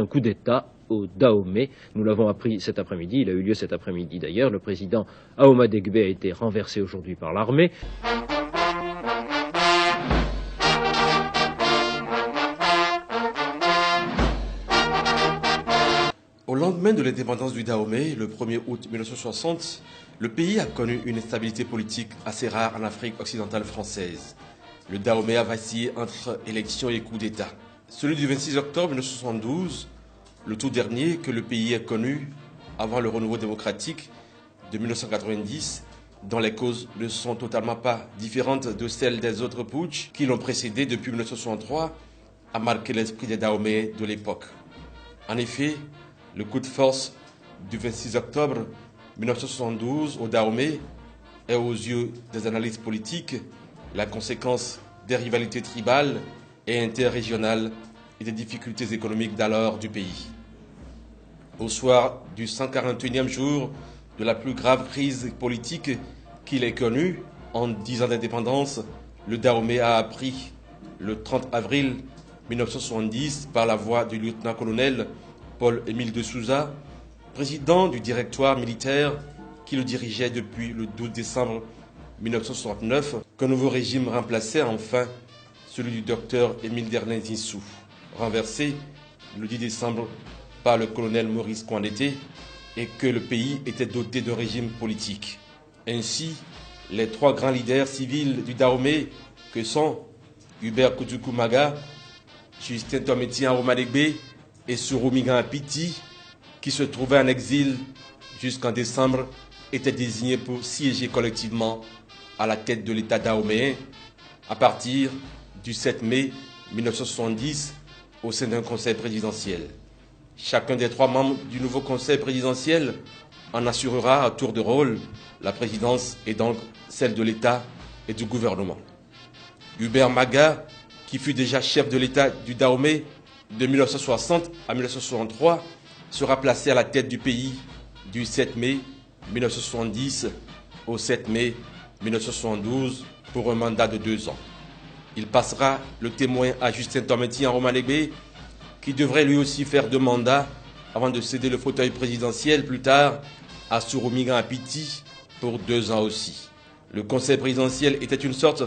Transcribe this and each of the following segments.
coup d'État au Dahomey. Nous l'avons appris cet après-midi, il a eu lieu cet après-midi d'ailleurs. Le président Ahoma Degbe a été renversé aujourd'hui par l'armée. Au lendemain de l'indépendance du Dahomey, le 1er août 1960, le pays a connu une instabilité politique assez rare en Afrique occidentale française. Le Dahomey a vacillé entre élections et coups d'État. Celui du 26 octobre 1972, le tout dernier que le pays a connu avant le renouveau démocratique de 1990, dont les causes ne sont totalement pas différentes de celles des autres putschs qui l'ont précédé depuis 1963, a marqué l'esprit des Dahomeyens de l'époque. En effet, le coup de force du 26 octobre 1972 au Dahomey est aux yeux des analystes politiques la conséquence des rivalités tribales et interrégionales et des difficultés économiques d'alors du pays. Au soir du 141e jour de la plus grave crise politique qu'il ait connue, en 10 ans d'indépendance, le Dahomey a appris le 30 avril 1970 par la voix du lieutenant-colonel Paul-Émile de Souza, président du directoire militaire qui le dirigeait depuis le 12 décembre 1969, qu'un nouveau régime remplaçait enfin celui du docteur Émile Derlin Zissou, renversé le 10 décembre par le colonel Maurice Kouandété, et que le pays était doté d'un régime politique. Ainsi, les trois grands leaders civils du Dahomey, que sont Hubert Kutuku Maga, Justin Tometi Ahoma Degbe et Souroumigan Apiti, qui se trouvaient en exil jusqu'en décembre, étaient désignés pour siéger collectivement à la tête de l'État dahoméen à partir du 7 mai 1970 au sein d'un conseil présidentiel. Chacun des trois membres du nouveau conseil présidentiel en assurera à tour de rôle la présidence et donc celle de l'État et du gouvernement. Hubert Maga, qui fut déjà chef de l'État du Dahomey de 1960 à 1963, sera placé à la tête du pays du 7 mai 1970 au 7 mai 1972 pour un mandat de 2 ans. Il passera le témoin à Justin Tometi Ahoma Degbe, qui devrait lui aussi faire 2 mandats avant de céder le fauteuil présidentiel plus tard à Souroumigan Apiti pour 2 ans aussi. Le conseil présidentiel était une sorte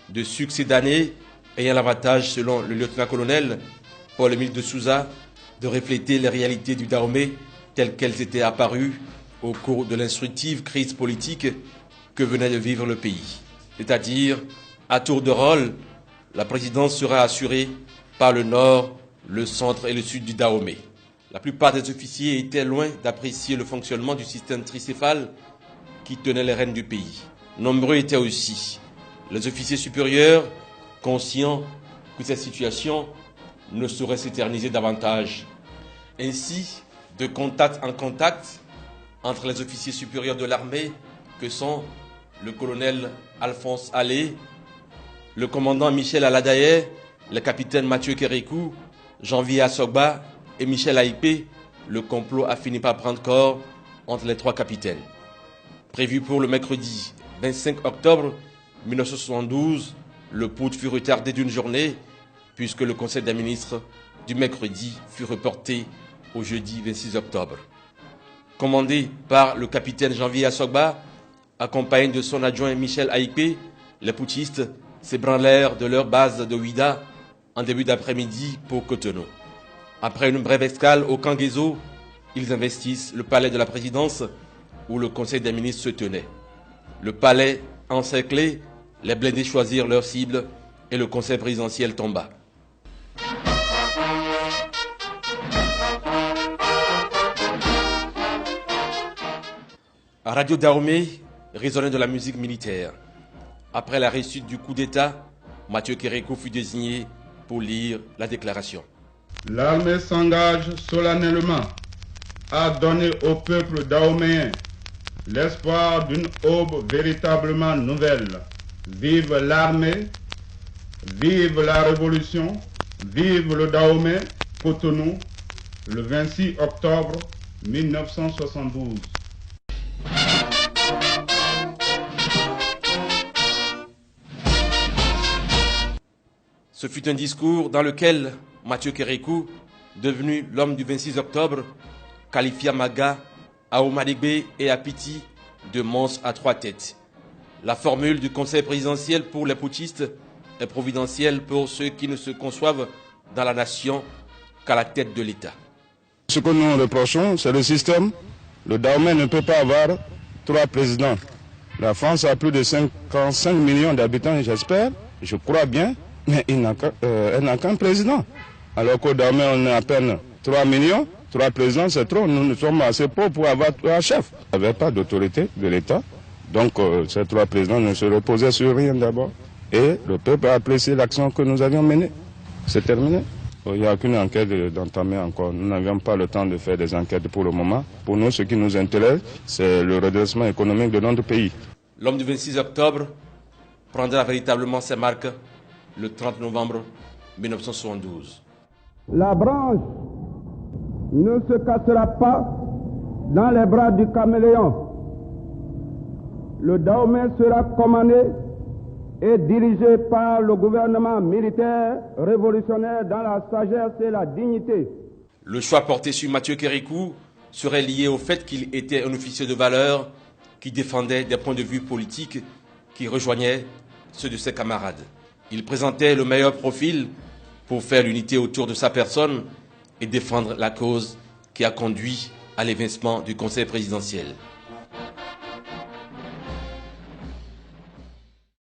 de succédané ayant l'avantage, selon le lieutenant-colonel Paul-Émile de Souza, de refléter les réalités du Dahomey telles qu'elles étaient apparues au cours de l'instructive crise politique que venait de vivre le pays. C'est-à-dire, à tour de rôle, la présidence sera assurée par le nord, le centre et le sud du Dahomey. La plupart des officiers étaient loin d'apprécier le fonctionnement du système tricéphale qui tenait les rênes du pays. Nombreux étaient aussi les officiers supérieurs, conscients que cette situation ne saurait s'éterniser davantage. Ainsi, de contact en contact, entre les officiers supérieurs de l'armée, que sont le colonel Alphonse Allé, le commandant Michel Aladaye, le capitaine Mathieu Kérékou, Janvier Assogba et Michel Aïpé, le complot a fini par prendre corps entre les 3 capitaines. Prévu pour le mercredi 25 octobre 1972, le putsch fut retardé d'une journée puisque le conseil des ministres du mercredi fut reporté au jeudi 26 octobre. Commandé par le capitaine Janvier Assogba, accompagné de son adjoint Michel Aïpé, les putschistes s'ébranlèrent de leur base de Ouida en début d'après-midi pour Cotonou. Après une brève escale au Kangezo, ils investissent le palais de la présidence où le conseil des ministres se tenait. Le palais encerclé, les blindés choisirent leur cible et le conseil présidentiel tomba. À Radio Dahomey résonnait de la musique militaire. Après la réussite du coup d'État, Mathieu Kérékou fut désigné pour lire la déclaration. L'armée s'engage solennellement à donner au peuple dahoméen l'espoir d'une aube véritablement nouvelle. Vive l'armée, vive la révolution, vive le Dahomey, Cotonou, le 26 octobre 1972. Ce fut un discours dans lequel Mathieu Kérékou devenu l'homme du 26 octobre, qualifia Maga, Aouma Degbe et Apiti de monstres à 3 têtes. La formule du conseil présidentiel pour les putschistes est providentielle pour ceux qui ne se conçoivent dans la nation qu'à la tête de l'État. Ce que nous reprochons, c'est le système. Le Dahomey ne peut pas avoir 3 présidents. La France a plus de 55 millions d'habitants, j'espère, je crois bien, mais elle n'a qu'un président. Alors qu'au Dahomey, on est à peine 3 millions, 3 présidents, c'est trop. Nous sommes assez pauvres pour avoir 3 chefs. Il n'y avait pas d'autorité de l'État. Donc ces 3 présidents ne se reposaient sur rien d'abord. Et le peuple a apprécié l'action que nous avions menée. C'est terminé. Il n'y a qu'une enquête d'entamer encore. Nous n'avions pas le temps de faire des enquêtes pour le moment. Pour nous, ce qui nous intéresse, c'est le redressement économique de notre pays. L'homme du 26 octobre prendra véritablement ses marques le 30 novembre 1972. La branche ne se cassera pas dans les bras du caméléon. Le Dahomey sera commandé et dirigé par le gouvernement militaire révolutionnaire dans la sagesse et la dignité. Le choix porté sur Mathieu Kérékou serait lié au fait qu'il était un officier de valeur qui défendait des points de vue politiques qui rejoignaient ceux de ses camarades. Il présentait le meilleur profil pour faire l'unité autour de sa personne et défendre la cause qui a conduit à l'évincement du conseil présidentiel.